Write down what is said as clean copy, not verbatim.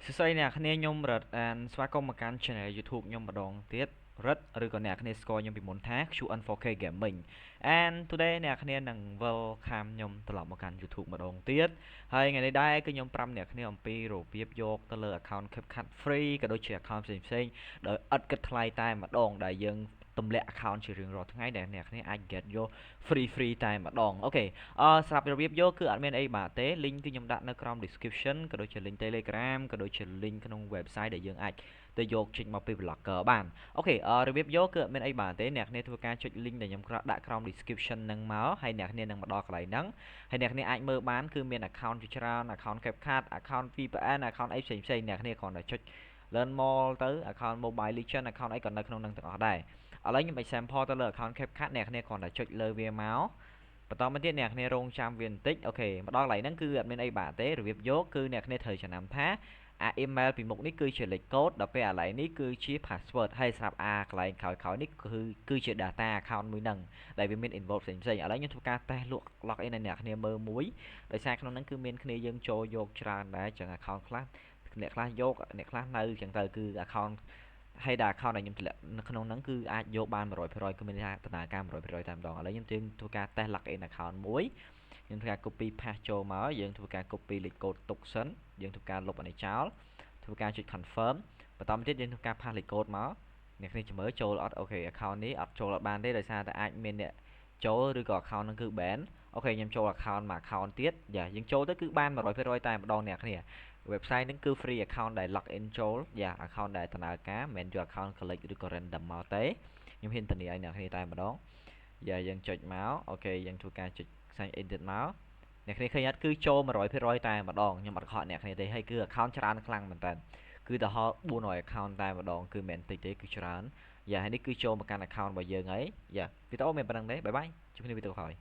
សួស្តីអ្នកគ្នាខ្ញុំរត់អានស្វាគមន៍មកកាន់ Channel YouTube ខ្ញុំម្ដងទៀតរត់ឬក៏អ្នកគ្នាស្គាល់ខ្ញុំពីមុនថា QN4K Gaming and today អ្នកគ្នានឹង welcome ខ្ញុំត្រឡប់មកកាន់ YouTube ម្ដងទៀតហើយថ្ងៃនេះដែរគឺខ្ញុំប្រាប់អ្នកគ្នាអំពីរបៀបយកទៅលើ account CapCut free ក៏ដូចជា account ផ្សេងៗដោយឥតគិតថ្លៃតែម្ដងដែលយើងទម្លាក់ account ជារៀងរាល់ថ្ងៃដែលអ្នកគ្នាអាច get យក free តែម្ដងអូខេសម្រាប់របៀបយកគឺអត់មានអីបាទទេ link គឺខ្ញុំដាក់នៅក្រោម description ក៏ដូចជា link Telegram ក៏ដូចជា link ក្នុង website ដែលយើងអាចទៅយកចេញមកពី blogger បានអូខេរបៀបយកគឺអត់មានអីបាទទេអ្នកគ្នាធ្វើការចុច link ដែលខ្ញុំដាក់ក្រោម description ហ្នឹងមកហើយអ្នកគ្នានឹងមកដល់កន្លែងហ្នឹងហើយអ្នកគ្នាអាចមើលបានគឺមាន account ជាច្រើន account CapCut account VPN account អីផ្សេងៗអ្នកគ្នាគ្រាន់តែចុច learn more ទៅ account Mobile Legends account អីក៏នៅក្នុងហ្នឹងទាំងអស់ដែរឥឡូវខ្ញុំឲ្យ sample ទៅលើ account CapCut អ្នកគ្នាគ្រាន់តែចុចលើវាមកបន្តមកទៀតអ្នកគ្នារងចាំវាបន្តិចអូខេមកដល់កន្លែងហ្នឹងគឺអត់មានអីបាទទេរបៀបយកគឺអ្នកគ្នាត្រូវចំណាំថាemail ពីមុខនេះគឺជាលេខកូដដល់ពេលកន្លែងនេះគឺជា password ហើយសម្រាប់កន្លែងក្រោយៗនេះគឺជា data account មួយហ្នឹងដែលវាមាន involve ផ្សេងៗឥឡូវខ្ញុំធ្វើការតេស្ត log in ឲ្យអ្នកគ្នាមើលមួយដោយសារក្នុងហ្នឹងគឺមានគ្នាយើងចូលយកច្រើនដែរចឹង account ខ្លះអ្នកខ្លះយកអ្នកខ្លះនៅចឹងទៅគឺ account ហើយដែល account ដែលខ្ញុំធ្លាក់នៅក្នុងហ្នឹងគឺអាចយកបាន 100% គឺមានថាដំណើរការ 100% តែម្ដងឥឡូវខ្ញុំធ្វើការតេស្ត login account មួយខ្ញុំធ្វើការ copy paste ចូលមកយើងធ្វើការ copy លេខកូដទុកសិនយើងធ្វើការលុបអានេះចោលធ្វើការចុច confirm បន្តមកទៀតយើងធ្វើការ paste លេខកូដមកអ្នកគ្នាមើលចូលអត់អូខេ account នេះអត់ចូលអត់បានទេដោយសារតែអាចមានអ្នកចូលឬក៏ account ហ្នឹងគឺ ban អូខេខ្ញុំចូល account មួយ account ទៀតយើងចូលទៅគឺបាន 100% តែម្ដងអ្នកគ្នា website ហ្នឹងគឺ free account ដែល login ចូល account ដែលដំណើរការមិនមែនយក account collect ឬក៏ random មកទេខ្ញុំហ៊ានធានាឲ្យអ្នកគ្នាតែម្ដងយើងចុចមកអូខេយើងធ្វើការចុច sign in ទៀតមកអ្នកគ្នាឃើញអត់គឺចូល 100% តែម្ដងខ្ញុំអត់ខកអ្នកគ្នាទេហើយគឺ account ច្រើនខ្លាំងមែនតើគឺទៅដល់400 account តែម្ដងគឺមិនតិចទេគឺច្រើនហើយនេះគឺចូលមកកាន់ account របស់យើងហើយវីដេអូមានប៉ុណ្្នឹងទេបាយបាយជួបគ្នាវីដេអូក្រោយ